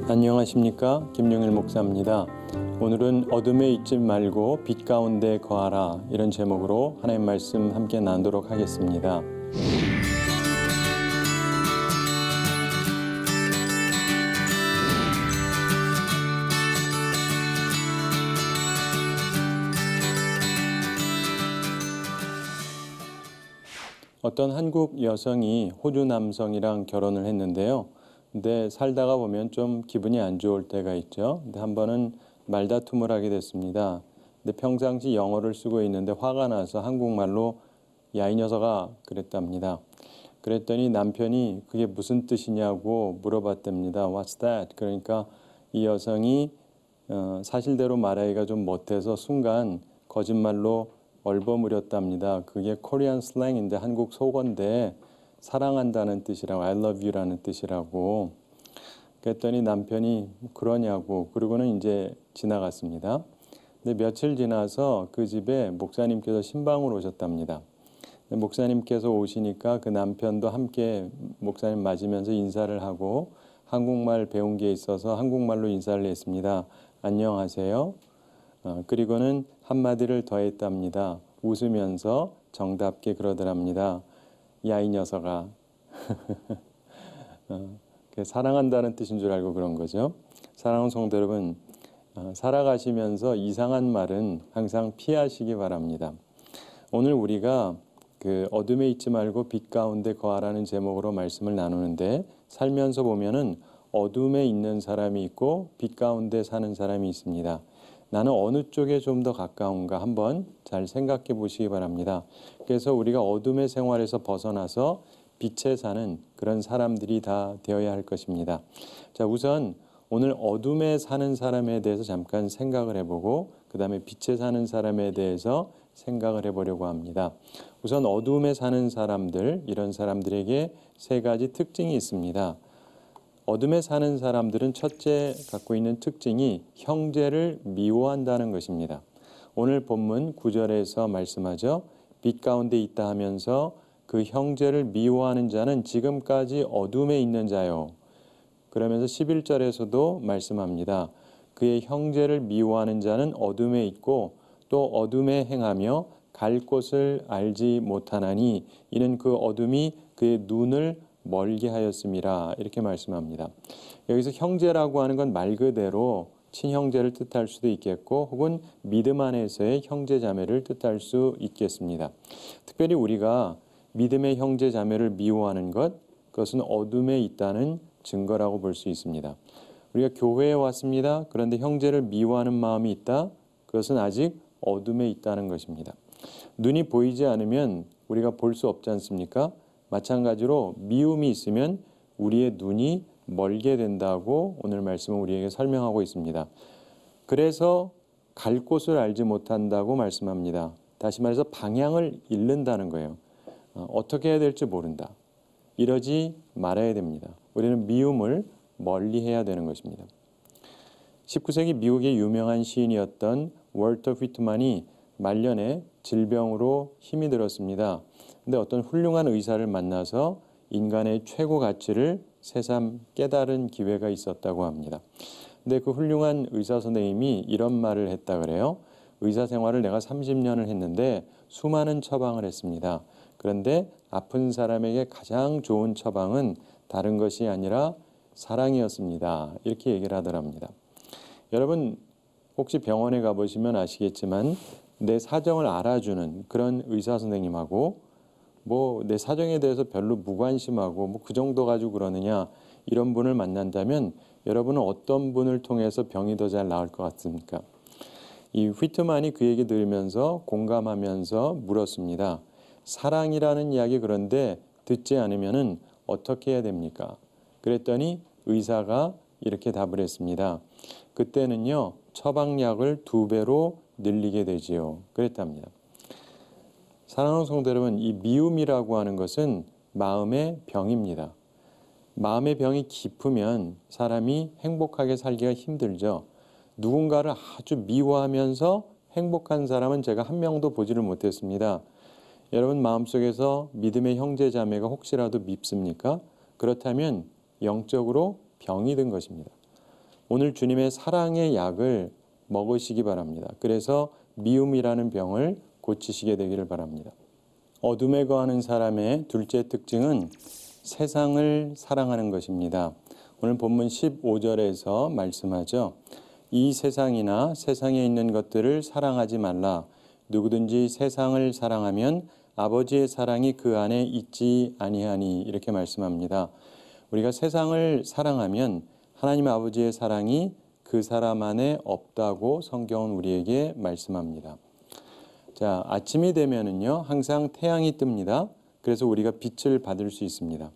안녕하십니까, 김용일 목사입니다. 오늘은 어둠에 있지 말고 빛 가운데 거하라, 이런 제목으로 하나님 말씀 함께 나누도록 하겠습니다. 어떤 한국 여성이 호주 남성이랑 결혼을 했는데요. 근데 살다가 보면 좀 기분이 안 좋을 때가 있죠. 근데 한 번은 말다툼을 하게 됐습니다. 근데 평상시 영어를 쓰고 있는데 화가 나서 한국말로 야, 이 녀석아, 그랬답니다. 그랬더니 남편이 그게 무슨 뜻이냐고 물어봤답니다. What's that? 그러니까 이 여성이 사실대로 말하기가 좀 못해서 순간 거짓말로 얼버무렸답니다. 그게 코리안 슬랭인데 한국 속어인데 사랑한다는 뜻이라고, I love you라는 뜻이라고. 그랬더니 남편이 그러냐고, 그러고는 이제 지나갔습니다. 근데 며칠 지나서 그 집에 목사님께서 신방을 오셨답니다. 목사님께서 오시니까 그 남편도 함께 목사님 맞으면서 인사를 하고 한국말 배운 게 있어서 한국말로 인사를 했습니다. 안녕하세요. 그리고는 한마디를 더 했답니다. 웃으면서 정답게 그러더랍니다. 야, 이 녀석아. 사랑한다는 뜻인 줄 알고 그런 거죠. 사랑하는 성도 여러분, 살아가시면서 이상한 말은 항상 피하시기 바랍니다. 오늘 우리가 그 어둠에 있지 말고 빛 가운데 거하라는 제목으로 말씀을 나누는데, 살면서 보면은 어둠에 있는 사람이 있고 빛 가운데 사는 사람이 있습니다. 나는 어느 쪽에 좀 더 가까운가 한번 잘 생각해 보시기 바랍니다. 그래서 우리가 어둠의 생활에서 벗어나서 빛에 사는 그런 사람들이 다 되어야 할 것입니다. 자, 우선 오늘 어둠에 사는 사람에 대해서 잠깐 생각을 해보고 그 다음에 빛에 사는 사람에 대해서 생각을 해보려고 합니다. 우선 어둠에 사는 사람들, 이런 사람들에게 세 가지 특징이 있습니다. 어둠에 사는 사람들은 첫째 갖고 있는 특징이 형제를 미워한다는 것입니다. 오늘 본문 9절에서 말씀하죠. 빛 가운데 있다 하면서 그 형제를 미워하는 자는 지금까지 어둠에 있는 자요. 그러면서 11절에서도 말씀합니다. 그의 형제를 미워하는 자는 어둠에 있고 또 어둠에 행하며 갈 곳을 알지 못하나니 이는 그 어둠이 그의 눈을 멀게 하였음이라, 이렇게 말씀합니다. 여기서 형제라고 하는 건 말 그대로 친형제를 뜻할 수도 있겠고 혹은 믿음 안에서의 형제 자매를 뜻할 수 있겠습니다. 특별히 우리가 믿음의 형제 자매를 미워하는 것, 그것은 어둠에 있다는 증거라고 볼 수 있습니다. 우리가 교회에 왔습니다. 그런데 형제를 미워하는 마음이 있다. 그것은 아직 어둠에 있다는 것입니다. 눈이 보이지 않으면 우리가 볼 수 없지 않습니까? 마찬가지로 미움이 있으면 우리의 눈이 멀게 된다고 오늘 말씀은 우리에게 설명하고 있습니다. 그래서 갈 곳을 알지 못한다고 말씀합니다. 다시 말해서 방향을 잃는다는 거예요. 어떻게 해야 될지 모른다. 이러지 말아야 됩니다. 우리는 미움을 멀리해야 되는 것입니다. 19세기 미국의 유명한 시인이었던 월터 휘트만이 말년에 질병으로 힘이 들었습니다. 근데 어떤 훌륭한 의사를 만나서 인간의 최고 가치를 새삼 깨달은 기회가 있었다고 합니다. 근데 그 훌륭한 의사 선생님이 이런 말을 했다 그래요. 의사 생활을 내가 30년을 했는데 수많은 처방을 했습니다. 그런데 아픈 사람에게 가장 좋은 처방은 다른 것이 아니라 사랑이었습니다. 이렇게 얘기를 하더랍니다. 여러분 혹시 병원에 가보시면 아시겠지만 내 사정을 알아주는 그런 의사 선생님하고 내 사정에 대해서 별로 무관심하고 그 정도 가지고 그러느냐, 이런 분을 만난다면 여러분은 어떤 분을 통해서 병이 더 잘 나을 것 같습니까? 이 휘트만이 그 얘기 들으면서 공감하면서 물었습니다. 사랑이라는 이야기 그런데 듣지 않으면은 어떻게 해야 됩니까? 그랬더니 의사가 이렇게 답을 했습니다. 그때는요, 처방약을 2배로 늘리게 되지요. 그랬답니다. 사랑하는 성도 여러분, 이 미움이라고 하는 것은 마음의 병입니다. 마음의 병이 깊으면 사람이 행복하게 살기가 힘들죠. 누군가를 아주 미워하면서 행복한 사람은 제가 한 명도 보지를 못했습니다. 여러분 마음속에서 믿음의 형제 자매가 혹시라도 밉습니까? 그렇다면 영적으로 병이 든 것입니다. 오늘 주님의 사랑의 약을 먹으시기 바랍니다. 그래서 미움이라는 병을 고치시게 되기를 바랍니다. 어둠에 거하는 사람의 둘째 특징은 세상을 사랑하는 것입니다. 오늘 본문 15절에서 말씀하죠. 이 세상이나 세상에 있는 것들을 사랑하지 말라. 누구든지 세상을 사랑하면 아버지의 사랑이 그 안에 있지 아니하니, 이렇게 말씀합니다. 우리가 세상을 사랑하면 하나님 아버지의 사랑이 그 사람 안에 없다고 성경은 우리에게 말씀합니다. 자, 아침이 되면은요, 항상 태양이 뜹니다. 그래서 우리가 빛을 받을 수 있습니다.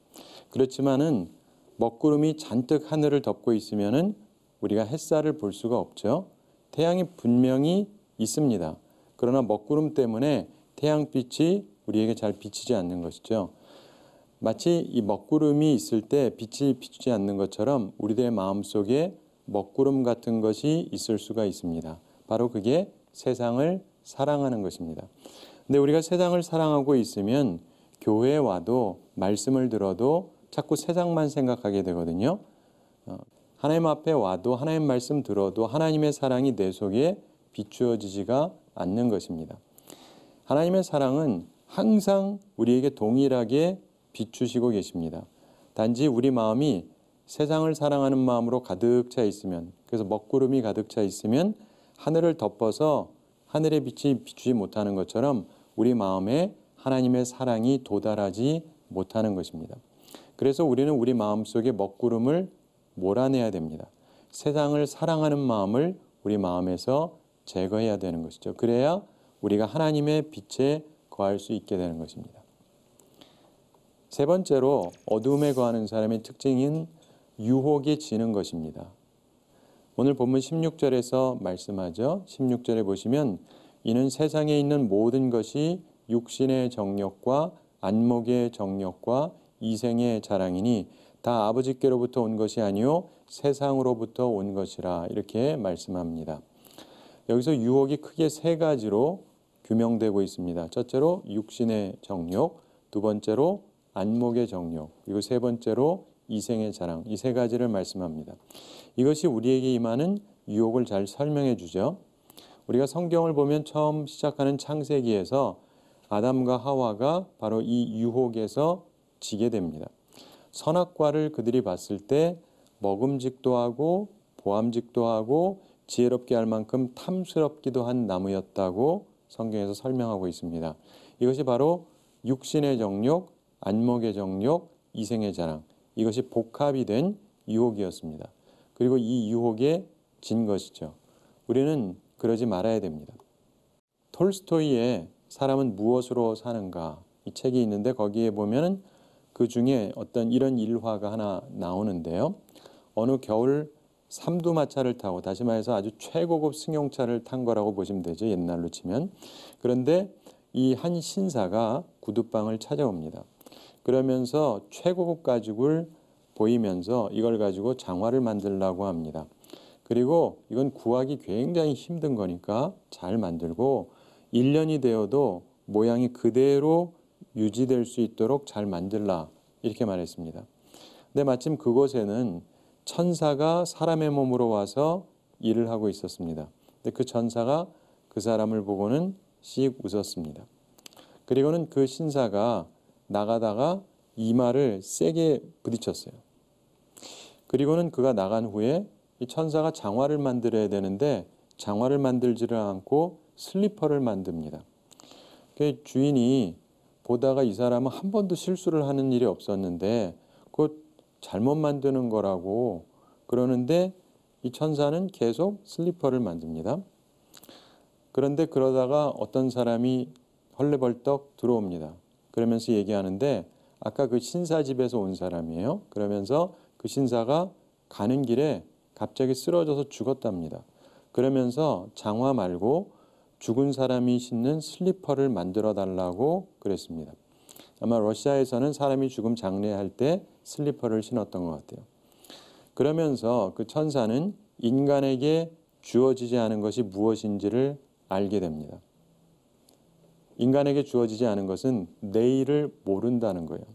그렇지만은 먹구름이 잔뜩 하늘을 덮고 있으면은 우리가 햇살을 볼 수가 없죠. 태양이 분명히 있습니다. 그러나 먹구름 때문에 태양빛이 우리에게 잘 비치지 않는 것이죠. 마치 이 먹구름이 있을 때 빛이 비추지 않는 것처럼 우리들의 마음속에 먹구름 같은 것이 있을 수가 있습니다. 바로 그게 세상을 사랑하는 것입니다. 근데 우리가 세상을 사랑하고 있으면 교회에 와도 말씀을 들어도 자꾸 세상만 생각하게 되거든요. 하나님 앞에 와도 하나님 말씀 들어도 하나님의 사랑이 내 속에 비추어지지가 않는 것입니다. 하나님의 사랑은 항상 우리에게 동일하게 비추시고 계십니다. 단지 우리 마음이 세상을 사랑하는 마음으로 가득 차 있으면, 그래서 먹구름이 가득 차 있으면 하늘을 덮어서 하늘의 빛이 비추지 못하는 것처럼 우리 마음에 하나님의 사랑이 도달하지 못하는 것입니다. 그래서 우리는 우리 마음속에 먹구름을 몰아내야 됩니다. 세상을 사랑하는 마음을 우리 마음에서 제거해야 되는 것이죠. 그래야 우리가 하나님의 빛에 거할 수 있게 되는 것입니다. 세 번째로 어둠에 거하는 사람의 특징인 유혹에 지는 것입니다. 오늘 본문 16절에서 말씀하죠. 16절에 보시면 이는 세상에 있는 모든 것이 육신의 정욕과 안목의 정욕과 이생의 자랑이니 다 아버지께로부터 온 것이 아니요 세상으로부터 온 것이라, 이렇게 말씀합니다. 여기서 유혹이 크게 세 가지로 규명되고 있습니다. 첫째로 육신의 정욕, 두 번째로 안목의 정욕, 그리고 세 번째로 이생의 자랑, 이 세 가지를 말씀합니다. 이것이 우리에게 임하는 유혹을 잘 설명해 주죠. 우리가 성경을 보면 처음 시작하는 창세기에서 아담과 하와가 바로 이 유혹에서 지게 됩니다. 선악과를 그들이 봤을 때 먹음직도 하고 보암직도 하고 지혜롭게 할 만큼 탐스럽기도 한 나무였다고 성경에서 설명하고 있습니다. 이것이 바로 육신의 정욕, 안목의 정욕, 이생의 자랑, 이것이 복합이 된 유혹이었습니다. 그리고 이 유혹에 진 것이죠. 우리는 그러지 말아야 됩니다. 톨스토이의 사람은 무엇으로 사는가, 이 책이 있는데 거기에 보면 그 중에 어떤 이런 일화가 하나 나오는데요. 어느 겨울 삼두마차를 타고, 다시 말해서 아주 최고급 승용차를 탄 거라고 보시면 되죠. 옛날로 치면. 그런데 이 한 신사가 구두방을 찾아옵니다. 그러면서 최고급 가죽을 보이면서 이걸 가지고 장화를 만들려고 합니다. 그리고 이건 구하기 굉장히 힘든 거니까 잘 만들고 1년이 되어도 모양이 그대로 유지될 수 있도록 잘 만들라, 이렇게 말했습니다. 근데 마침 그곳에는 천사가 사람의 몸으로 와서 일을 하고 있었습니다. 근데 그 천사가 그 사람을 보고는 씩 웃었습니다. 그리고는 그 신사가 나가다가 이마를 세게 부딪혔어요. 그리고는 그가 나간 후에 이 천사가 장화를 만들어야 되는데 장화를 만들지를 않고 슬리퍼를 만듭니다. 그 주인이 보다가 이 사람은 한 번도 실수를 하는 일이 없었는데 곧 잘못 만드는 거라고 그러는데 이 천사는 계속 슬리퍼를 만듭니다. 그런데 그러다가 어떤 사람이 헐레벌떡 들어옵니다. 그러면서 얘기하는데 아까 그 신사 집에서 온 사람이에요. 그러면서 그 신사가 가는 길에 갑자기 쓰러져서 죽었답니다. 그러면서 장화 말고 죽은 사람이 신는 슬리퍼를 만들어 달라고 그랬습니다. 아마 러시아에서는 사람이 죽음 장례할 때 슬리퍼를 신었던 것 같아요. 그러면서 그 천사는 인간에게 주어지지 않은 것이 무엇인지를 알게 됩니다. 인간에게 주어지지 않은 것은 내일을 모른다는 거예요.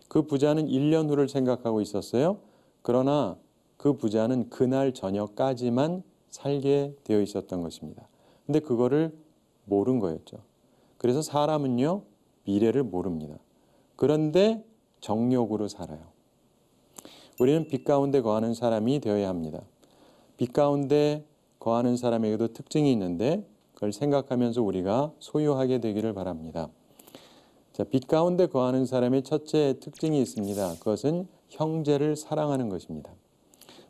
그 부자는 1년 후를 생각하고 있었어요. 그러나 그 부자는 그날 저녁까지만 살게 되어 있었던 것입니다. 근데 그거를 모른 거였죠. 그래서 사람은요, 미래를 모릅니다. 그런데 정욕으로 살아요. 우리는 빛 가운데 거하는 사람이 되어야 합니다. 빛 가운데 거하는 사람에게도 특징이 있는데 그걸 생각하면서 우리가 소유하게 되기를 바랍니다. 자, 빛 가운데 거하는 사람의 첫째 특징이 있습니다. 그것은 형제를 사랑하는 것입니다.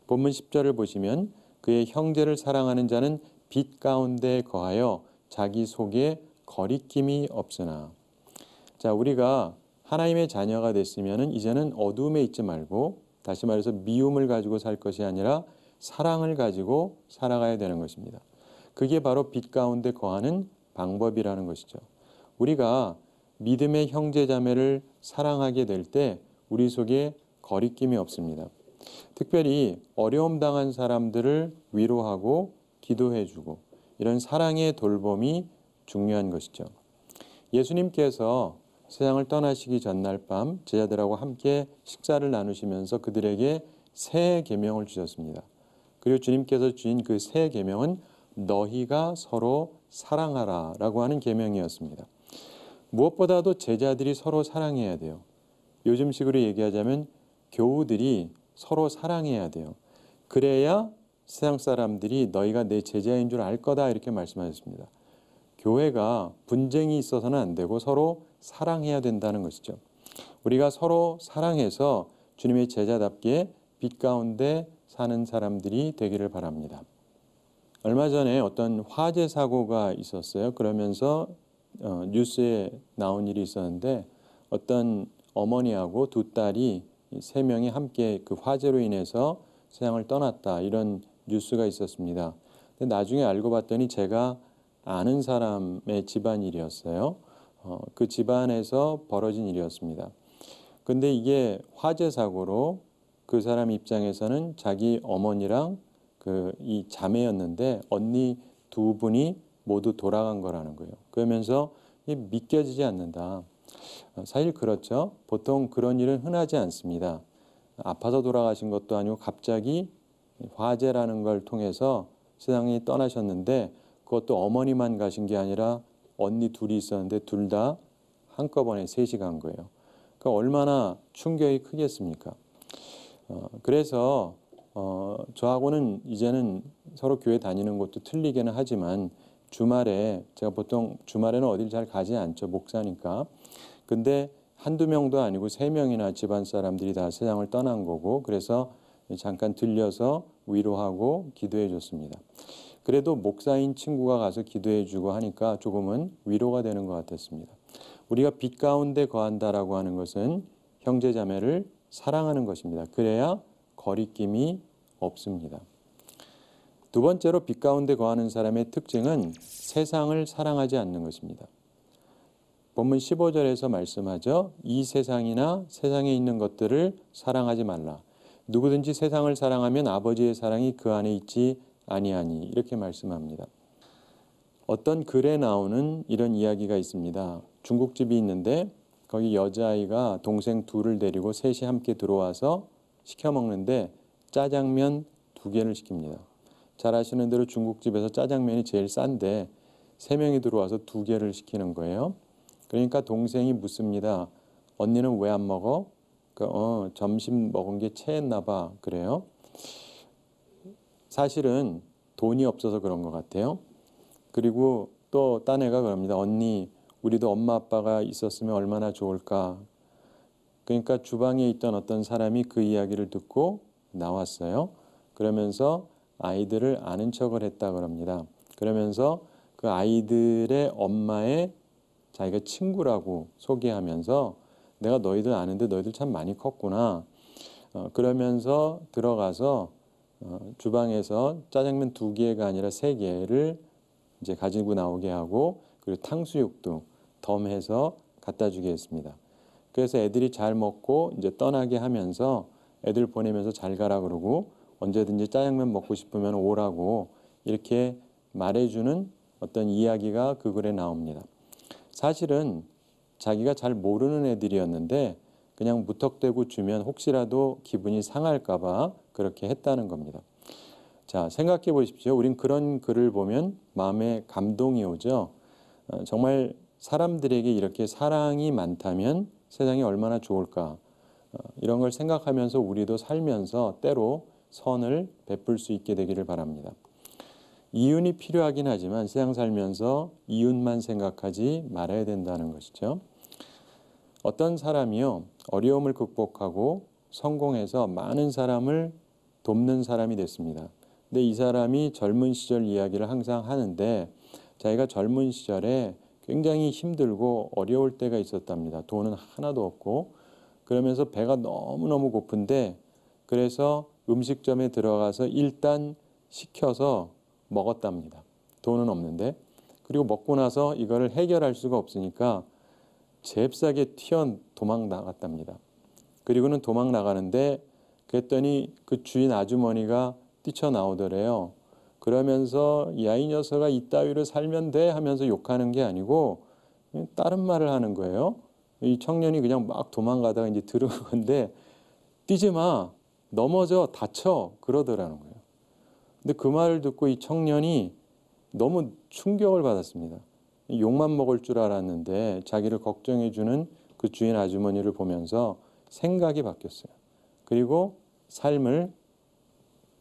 본문 10절을 보시면 그의 형제를 사랑하는 자는 빛 가운데 거하여 자기 속에 거리낌이 없으나. 자, 우리가 하나님의 자녀가 됐으면 이제는 어두움에 있지 말고, 다시 말해서 미움을 가지고 살 것이 아니라 사랑을 가지고 살아가야 되는 것입니다. 그게 바로 빛 가운데 거하는 방법이라는 것이죠. 우리가 믿음의 형제 자매를 사랑하게 될 때 우리 속에 거리낌이 없습니다. 특별히 어려움 당한 사람들을 위로하고 기도해주고 이런 사랑의 돌봄이 중요한 것이죠. 예수님께서 세상을 떠나시기 전날 밤 제자들하고 함께 식사를 나누시면서 그들에게 새 계명을 주셨습니다. 그리고 주님께서 주신 그 새 계명은 너희가 서로 사랑하라 라고 하는 계명이었습니다. 무엇보다도 제자들이 서로 사랑해야 돼요. 요즘식으로 얘기하자면 교우들이 서로 사랑해야 돼요. 그래야 세상 사람들이 너희가 내 제자인 줄 알 거다 이렇게 말씀하셨습니다. 교회가 분쟁이 있어서는 안 되고 서로 사랑해야 된다는 것이죠. 우리가 서로 사랑해서 주님의 제자답게 빛 가운데 사는 사람들이 되기를 바랍니다. 얼마 전에 어떤 화재 사고가 있었어요. 그러면서 뉴스에 나온 일이 있었는데 어떤 어머니하고 두 딸이 세 명이 함께 그 화재로 인해서 세상을 떠났다 이런 뉴스가 있었습니다. 근데 나중에 알고 봤더니 제가 아는 사람의 집안일이었어요. 그 집안에서 벌어진 일이었습니다. 근데 이게 화재 사고로 그 사람 입장에서는 자기 어머니랑 이 자매였는데 언니 두 분이 모두 돌아간 거라는 거예요. 그러면서 믿겨지지 않는다. 사실 그렇죠. 보통 그런 일은 흔하지 않습니다. 아파서 돌아가신 것도 아니고 갑자기 화재라는 걸 통해서 세상에 떠나셨는데 그것도 어머니만 가신 게 아니라 언니 둘이 있었는데 둘 다 한꺼번에 셋이 간 거예요. 그러니까 얼마나 충격이 크겠습니까? 그래서 저하고는 이제는 서로 교회 다니는 것도 틀리기는 하지만 주말에 제가 보통 주말에는 어딜 잘 가지 않죠. 목사니까. 근데 한두 명도 아니고 세 명이나 집안 사람들이 다 세상을 떠난 거고 그래서 잠깐 들려서 위로하고 기도해 줬습니다. 그래도 목사인 친구가 가서 기도해 주고 하니까 조금은 위로가 되는 것 같았습니다. 우리가 빛 가운데 거한다라고 하는 것은 형제 자매를 사랑하는 것입니다. 그래야 거리낌이 없습니다. 두 번째로 빛 가운데 거하는 사람의 특징은 세상을 사랑하지 않는 것입니다. 본문 15절에서 말씀하죠. 이 세상이나 세상에 있는 것들을 사랑하지 말라. 누구든지 세상을 사랑하면 아버지의 사랑이 그 안에 있지 아니하니 이렇게 말씀합니다. 어떤 글에 나오는 이런 이야기가 있습니다. 중국집이 있는데 거기 여자아이가 동생 둘을 데리고 셋이 함께 들어와서 시켜 먹는데 짜장면 2개를 시킵니다. 잘 아시는 대로 중국집에서 짜장면이 제일 싼데 3명이 들어와서 2개를 시키는 거예요. 그러니까 동생이 묻습니다. 언니는 왜 안 먹어? 점심 먹은 게 체했나 봐. 그래요. 사실은 돈이 없어서 그런 것 같아요. 그리고 또 딴 애가 그럽니다. 언니, 우리도 엄마 아빠가 있었으면 얼마나 좋을까. 그러니까 주방에 있던 어떤 사람이 그 이야기를 듣고 나왔어요. 그러면서 아이들을 아는 척을 했다 그럽니다. 그러면서 그 아이들의 엄마의 자기가 친구라고 소개하면서 내가 너희들 아는데 너희들 참 많이 컸구나. 그러면서 들어가서 주방에서 짜장면 2개가 아니라 3개를 이제 가지고 나오게 하고 그리고 탕수육도 덤해서 갖다 주게 했습니다. 그래서 애들이 잘 먹고 이제 떠나게 하면서 애들 보내면서 잘 가라 그러고 언제든지 짜장면 먹고 싶으면 오라고 이렇게 말해주는 어떤 이야기가 그 글에 나옵니다. 사실은 자기가 잘 모르는 애들이었는데 그냥 무턱대고 주면 혹시라도 기분이 상할까 봐 그렇게 했다는 겁니다. 자, 생각해 보십시오. 우린 그런 글을 보면 마음에 감동이 오죠. 정말 사람들에게 이렇게 사랑이 많다면 세상이 얼마나 좋을까. 이런 걸 생각하면서 우리도 살면서 때로 선을 베풀 수 있게 되기를 바랍니다. 이윤이 필요하긴 하지만 세상 살면서 이윤만 생각하지 말아야 된다는 것이죠. 어떤 사람이요, 어려움을 극복하고 성공해서 많은 사람을 돕는 사람이 됐습니다. 근데 이 사람이 젊은 시절 이야기를 항상 하는데 자기가 젊은 시절에 굉장히 힘들고 어려울 때가 있었답니다. 돈은 하나도 없고 그러면서 배가 너무너무 고픈데 그래서 음식점에 들어가서 일단 시켜서 먹었답니다. 돈은 없는데. 그리고 먹고 나서 이거를 해결할 수가 없으니까 잽싸게 도망 나갔답니다. 그리고는 도망 나가는데 그랬더니 그 주인 아주머니가 뛰쳐나오더래요. 그러면서 야, 이 녀석아 이따위로 살면 돼 하면서 욕하는 게 아니고 다른 말을 하는 거예요. 이 청년이 그냥 막 도망가다가 이제 들은 건데 뛰지 마, 넘어져, 다쳐 그러더라는 거예요. 근데 그 말을 듣고 이 청년이 너무 충격을 받았습니다. 욕만 먹을 줄 알았는데 자기를 걱정해주는 그 주인 아주머니를 보면서 생각이 바뀌었어요. 그리고 삶을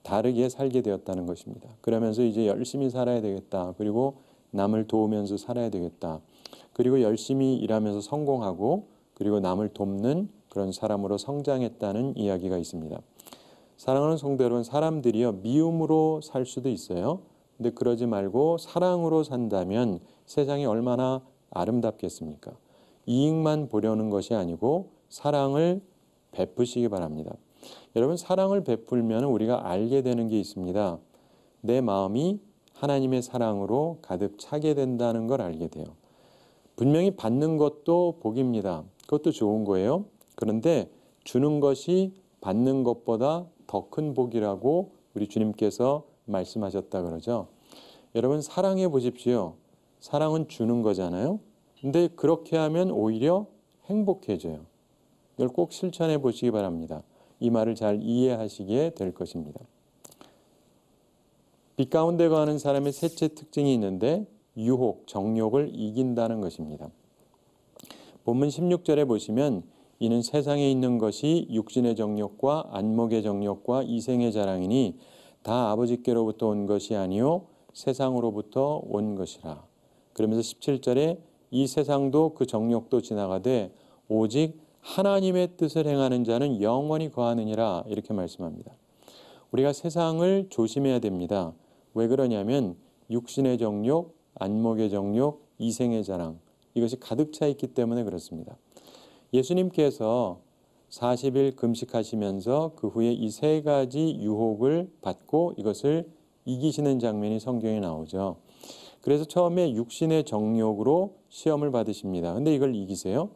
다르게 살게 되었다는 것입니다. 그러면서 이제 열심히 살아야 되겠다. 그리고 남을 도우면서 살아야 되겠다. 그리고 열심히 일하면서 성공하고 그리고 남을 돕는 그런 사람으로 성장했다는 이야기가 있습니다. 사랑하는 성도 여러분, 사람들이요 미움으로 살 수도 있어요. 근데 그러지 말고 사랑으로 산다면 세상이 얼마나 아름답겠습니까? 이익만 보려는 것이 아니고 사랑을 베푸시기 바랍니다. 여러분, 사랑을 베풀면 우리가 알게 되는 게 있습니다. 내 마음이 하나님의 사랑으로 가득 차게 된다는 걸 알게 돼요. 분명히 받는 것도 복입니다. 그것도 좋은 거예요. 그런데 주는 것이 받는 것보다 더 큰 복이라고 우리 주님께서 말씀하셨다 그러죠. 여러분, 사랑해 보십시오. 사랑은 주는 거잖아요. 근데 그렇게 하면 오히려 행복해져요. 이걸 꼭 실천해 보시기 바랍니다. 이 말을 잘 이해하시게 될 것입니다. 빛 가운데 거하는 사람의 셋째 특징이 있는데 유혹, 정욕을 이긴다는 것입니다. 본문 16절에 보시면 이는 세상에 있는 것이 육신의 정욕과 안목의 정욕과 이생의 자랑이니 다 아버지께로부터 온 것이 아니요 세상으로부터 온 것이라. 그러면서 17절에 이 세상도 그 정욕도 지나가되 오직 하나님의 뜻을 행하는 자는 영원히 거하느니라 이렇게 말씀합니다. 우리가 세상을 조심해야 됩니다. 왜 그러냐면 육신의 정욕, 안목의 정욕, 이생의 자랑 이것이 가득 차 있기 때문에 그렇습니다. 예수님께서 40일 금식하시면서 그 후에 이 세 가지 유혹을 받고 이것을 이기시는 장면이 성경에 나오죠. 그래서 처음에 육신의 정욕으로 시험을 받으십니다. 근데 이걸 이기세요?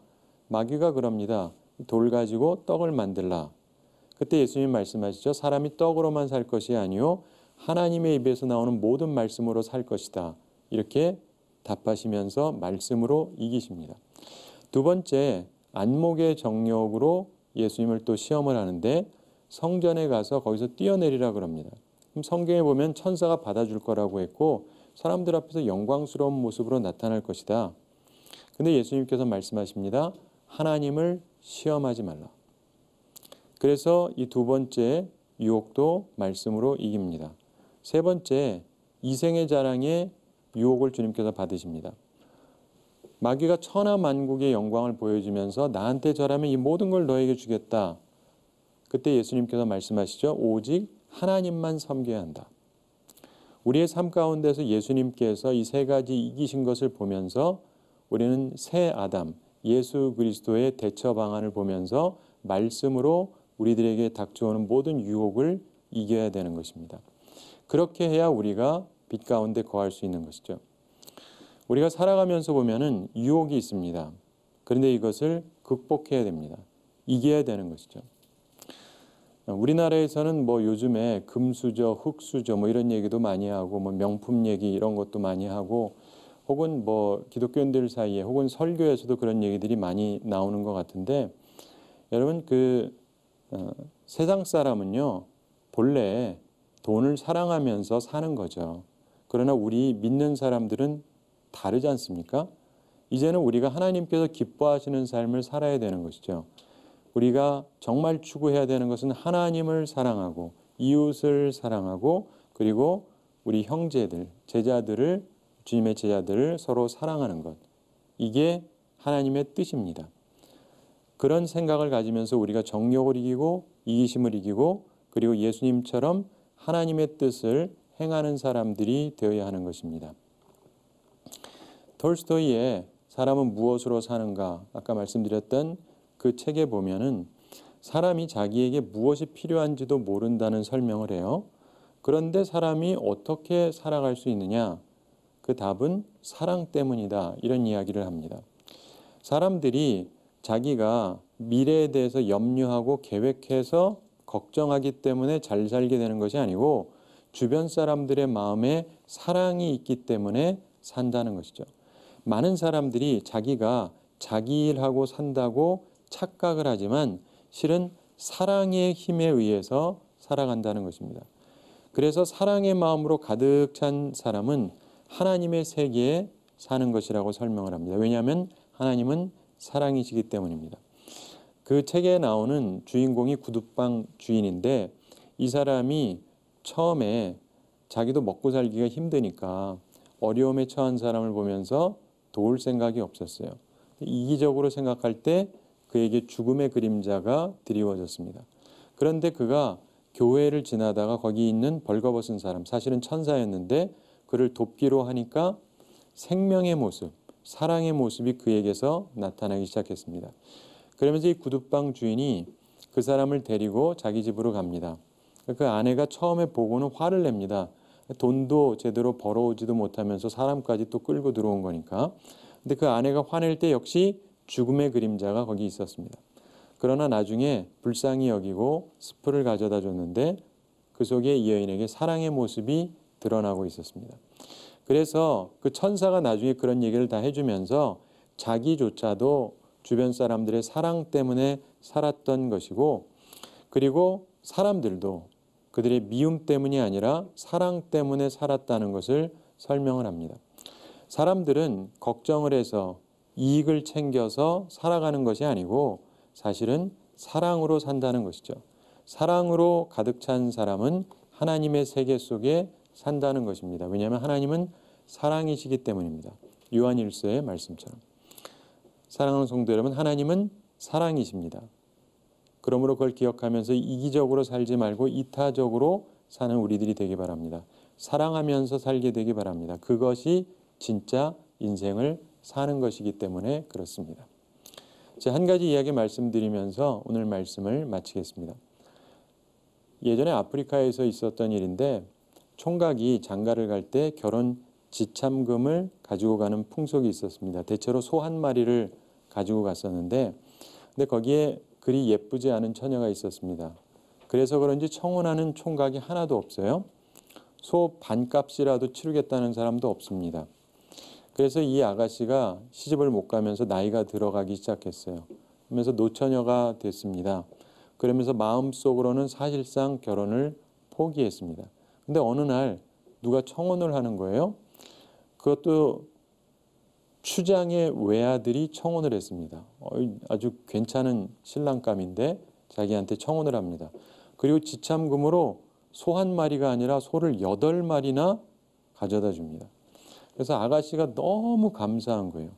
마귀가 그럽니다. 돌 가지고 떡을 만들라. 그때 예수님 말씀하시죠. 사람이 떡으로만 살 것이 아니요 하나님의 입에서 나오는 모든 말씀으로 살 것이다. 이렇게 답하시면서 말씀으로 이기십니다. 두 번째, 안목의 정욕으로 예수님을 또 시험을 하는데 성전에 가서 거기서 뛰어내리라 그럽니다. 그럼 성경에 보면 천사가 받아줄 거라고 했고 사람들 앞에서 영광스러운 모습으로 나타날 것이다. 근데 예수님께서 말씀하십니다. 하나님을 시험하지 말라. 그래서 이 두 번째 유혹도 말씀으로 이깁니다. 세 번째, 이생의 자랑에 유혹을 주님께서 받으십니다. 마귀가 천하만국의 영광을 보여주면서 나한테 절하면 이 모든 걸 너에게 주겠다. 그때 예수님께서 말씀하시죠. 오직 하나님만 섬겨야 한다. 우리의 삶 가운데서 예수님께서 이 세 가지 이기신 것을 보면서 우리는 새 아담, 예수 그리스도의 대처 방안을 보면서 말씀으로 우리들에게 닥쳐오는 모든 유혹을 이겨야 되는 것입니다. 그렇게 해야 우리가 빛 가운데 거할 수 있는 것이죠. 우리가 살아가면서 보면은 유혹이 있습니다. 그런데 이것을 극복해야 됩니다. 이겨야 되는 것이죠. 우리나라에서는 뭐 요즘에 금수저, 흙수저 뭐 이런 얘기도 많이 하고 뭐 명품 얘기 이런 것도 많이 하고 혹은 뭐 기독교인들 사이에 혹은 설교에서도 그런 얘기들이 많이 나오는 것 같은데 여러분 세상 사람은요 본래 돈을 사랑하면서 사는 거죠. 그러나 우리 믿는 사람들은 다르지 않습니까? 이제는 우리가 하나님께서 기뻐하시는 삶을 살아야 되는 것이죠. 우리가 정말 추구해야 되는 것은 하나님을 사랑하고 이웃을 사랑하고 그리고 우리 형제들, 제자들을 주님의 제자들을 서로 사랑하는 것. 이게 하나님의 뜻입니다. 그런 생각을 가지면서 우리가 정욕을 이기고 이기심을 이기고 그리고 예수님처럼 하나님의 뜻을 행하는 사람들이 되어야 하는 것입니다. 톨스토이의 사람은 무엇으로 사는가 아까 말씀드렸던 그 책에 보면은 사람이 자기에게 무엇이 필요한지도 모른다는 설명을 해요. 그런데 사람이 어떻게 살아갈 수 있느냐? 그 답은 사랑 때문이다. 이런 이야기를 합니다. 사람들이 자기가 미래에 대해서 염려하고 계획해서 걱정하기 때문에 잘 살게 되는 것이 아니고 주변 사람들의 마음에 사랑이 있기 때문에 산다는 것이죠. 많은 사람들이 자기가 자기 일하고 산다고 착각을 하지만 실은 사랑의 힘에 의해서 살아간다는 것입니다. 그래서 사랑의 마음으로 가득 찬 사람은 하나님의 세계에 사는 것이라고 설명을 합니다. 왜냐하면 하나님은 사랑이시기 때문입니다. 그 책에 나오는 주인공이 구두방 주인인데 이 사람이 처음에 자기도 먹고 살기가 힘드니까 어려움에 처한 사람을 보면서 도울 생각이 없었어요. 이기적으로 생각할 때 그에게 죽음의 그림자가 드리워졌습니다. 그런데 그가 교회를 지나다가 거기 있는 벌거벗은 사람, 사실은 천사였는데 그를 돕기로 하니까 생명의 모습, 사랑의 모습이 그에게서 나타나기 시작했습니다. 그러면서 이 구두방 주인이 그 사람을 데리고 자기 집으로 갑니다. 그 아내가 처음에 보고는 화를 냅니다. 돈도 제대로 벌어오지도 못하면서 사람까지 또 끌고 들어온 거니까. 근데 그 아내가 화낼 때 역시 죽음의 그림자가 거기 있었습니다. 그러나 나중에 불쌍히 여기고 스프를 가져다 줬는데 그 속에 이 여인에게 사랑의 모습이 드러나고 있었습니다. 그래서 그 천사가 나중에 그런 얘기를 다 해주면서 자기조차도 주변 사람들의 사랑 때문에 살았던 것이고 그리고 사람들도 그들의 미움 때문이 아니라 사랑 때문에 살았다는 것을 설명을 합니다. 사람들은 걱정을 해서 이익을 챙겨서 살아가는 것이 아니고 사실은 사랑으로 산다는 것이죠. 사랑으로 가득 찬 사람은 하나님의 세계 속에 산다는 것입니다. 왜냐하면 하나님은 사랑이시기 때문입니다. 요한일서의 말씀처럼. 사랑하는 성도 여러분, 하나님은 사랑이십니다. 그러므로 그걸 기억하면서 이기적으로 살지 말고 이타적으로 사는 우리들이 되기 바랍니다. 사랑하면서 살게 되기 바랍니다. 그것이 진짜 인생을 사는 것이기 때문에 그렇습니다. 한 가지 이야기 말씀드리면서 오늘 말씀을 마치겠습니다. 예전에 아프리카에서 있었던 일인데 총각이 장가를 갈 때 결혼 지참금을 가지고 가는 풍속이 있었습니다. 대체로 소 한 마리를 가지고 갔었는데 근데 거기에 그리 예쁘지 않은 처녀가 있었습니다. 그래서 그런지 청혼하는 총각이 하나도 없어요. 소 반값이라도 치르겠다는 사람도 없습니다. 그래서 이 아가씨가 시집을 못 가면서 나이가 들어가기 시작했어요. 그러면서 노처녀가 됐습니다. 그러면서 마음속으로는 사실상 결혼을 포기했습니다. 근데 어느 날 누가 청혼을 하는 거예요. 그것도 추장의 외아들이 청혼을 했습니다. 아주 괜찮은 신랑감인데 자기한테 청혼을 합니다. 그리고 지참금으로 소 한 마리가 아니라 소를 8마리나 가져다 줍니다. 그래서 아가씨가 너무 감사한 거예요.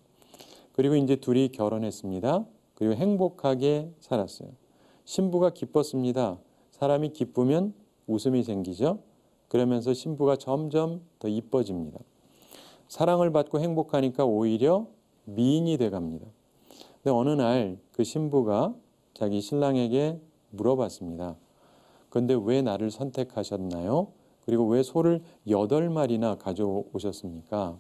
그리고 이제 둘이 결혼했습니다. 그리고 행복하게 살았어요. 신부가 기뻤습니다. 사람이 기쁘면 웃음이 생기죠. 그러면서 신부가 점점 더 이뻐집니다. 사랑을 받고 행복하니까 오히려 미인이 돼갑니다. 근데 어느 날 그 신부가 자기 신랑에게 물어봤습니다. 그런데 왜 나를 선택하셨나요? 그리고 왜 소를 8마리나 가져오셨습니까?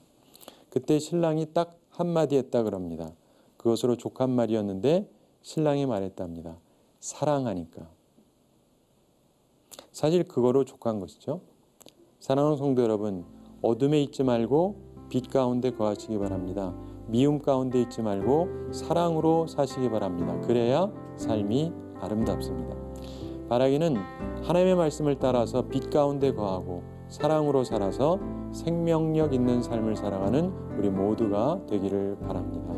그때 신랑이 딱 한마디 했다 그럽니다. 그것으로 족 한 마리였는데 신랑이 말했답니다. 사랑하니까. 사실 그거로 족한 것이죠. 사랑하는 성도 여러분, 어둠에 있지 말고 빛 가운데 거하시기 바랍니다. 미움 가운데 있지 말고 사랑으로 사시기 바랍니다. 그래야 삶이 아름답습니다. 바라기는 하나님의 말씀을 따라서 빛 가운데 거하고 사랑으로 살아서 생명력 있는 삶을 살아가는 우리 모두가 되기를 바랍니다.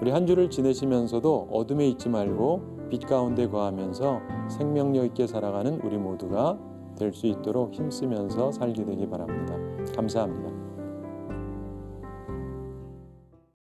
우리 한 주를 지내시면서도 어둠에 있지 말고 빛 가운데 거하면서 생명력 있게 살아가는 우리 모두가 될 수 있도록 힘쓰면서 살게 되기 바랍니다. 감사합니다.